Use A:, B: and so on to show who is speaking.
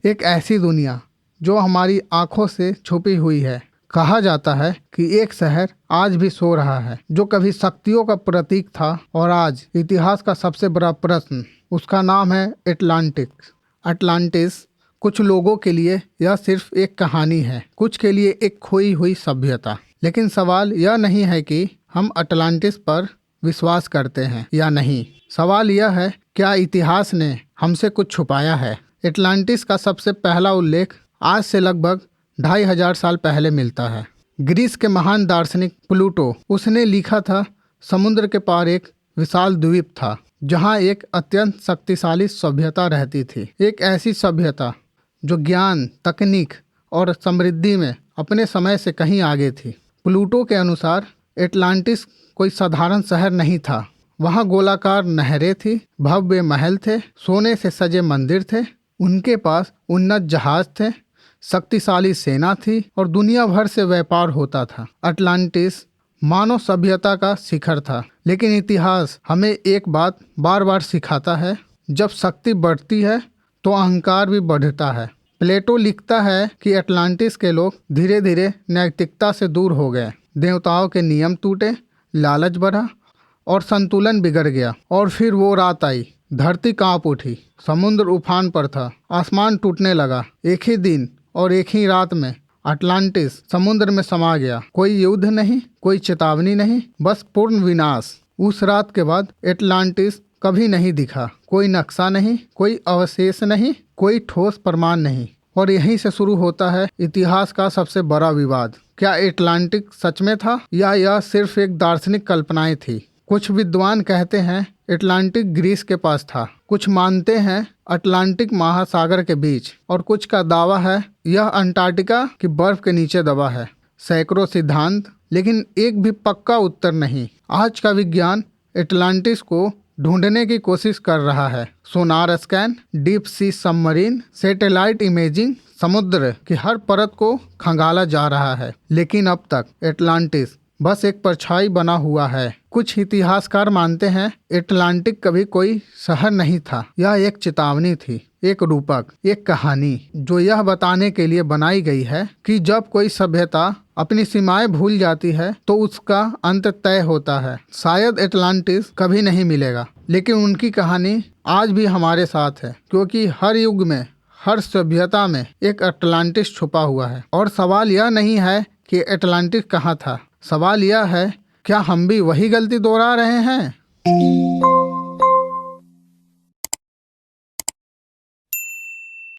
A: एक ऐसी दुनिया जो हमारी आंखों से छुपी हुई है। कहा जाता है कि एक शहर आज भी सो रहा है जो कभी शक्तियों का प्रतीक था और आज इतिहास का सबसे बड़ा प्रश्न। उसका नाम है एटलांटिस। अटलांटिस कुछ लोगों के लिए यह सिर्फ एक कहानी है, कुछ के लिए एक खोई हुई सभ्यता। लेकिन सवाल यह नहीं है कि हम अटलांटिस पर विश्वास करते हैं या नहीं। सवाल यह है, क्या इतिहास ने हमसे कुछ छुपाया है। एटलांटिस का सबसे पहला उल्लेख आज से लगभग 2500 साल पहले मिलता है। ग्रीस के महान दार्शनिक प्लूटो, उसने लिखा था, समुद्र के पार एक विशाल द्वीप था जहां एक अत्यंत शक्तिशाली सभ्यता रहती थी। एक ऐसी सभ्यता जो ज्ञान, तकनीक और समृद्धि में अपने समय से कहीं आगे थी। प्लूटो के अनुसार एटलांटिस कोई साधारण शहर नहीं था। वहाँ गोलाकार नहरें थी, भव्य महल थे, सोने से सजे मंदिर थे, उनके पास उन्नत जहाज थे, शक्तिशाली सेना थी और दुनिया भर से व्यापार होता था। अटलांटिस मानव सभ्यता का शिखर था। लेकिन इतिहास हमें एक बात बार बार सिखाता है, जब शक्ति बढ़ती है तो अहंकार भी बढ़ता है। प्लेटो लिखता है कि अटलांटिस के लोग धीरे धीरे नैतिकता से दूर हो गए। देवताओं के नियम टूटे, लालच बढ़ा और संतुलन बिगड़ गया। और फिर वो रात आई, धरती कांप उठी, समुद्र उफान पर था, आसमान टूटने लगा। एक ही दिन और एक ही रात में अटलांटिस समुद्र में समा गया। कोई युद्ध नहीं, कोई चेतावनी नहीं, बस पूर्ण विनाश। उस रात के बाद एटलांटिस कभी नहीं दिखा। कोई नक्शा नहीं, कोई अवशेष नहीं, कोई ठोस प्रमाण नहीं। और यहीं से शुरू होता है इतिहास का सबसे बड़ा विवाद। क्या एटलांटिक सच में था या यह सिर्फ एक दार्शनिक कल्पनाएं थी। कुछ विद्वान कहते हैं एटलांटिक ग्रीस के पास था, कुछ मानते हैं अटलांटिक महासागर के बीच, और कुछ का दावा है यह अंटार्कटिका की बर्फ के नीचे दबा है। सैकड़ों सिद्धांत, लेकिन एक भी पक्का उत्तर नहीं। आज का विज्ञान एटलांटिस को ढूंढने की कोशिश कर रहा है। Sonar scan, deep sea submarine, satellite imaging, समुद्र की हर परत को खंगाला जा रहा है। लेकिन अब तक एटलांटिस बस एक परछाई बना हुआ है। कुछ इतिहासकार मानते हैं एटलांटिक कभी कोई शहर नहीं था, यह एक चेतावनी थी, एक रूपक, एक कहानी जो यह बताने के लिए बनाई गई है कि जब कोई सभ्यता अपनी सीमाएं भूल जाती है तो उसका अंत तय होता है। शायद एटलांटिस कभी नहीं मिलेगा, लेकिन उनकी कहानी आज भी हमारे साथ है, क्योंकि हर युग में, हर सभ्यता में एक अटलांटिस छुपा हुआ है। और सवाल यह नहीं है कि एटलांटिस कहाँ था, सवाल यह है, क्या हम भी वही गलती दोहरा रहे हैं।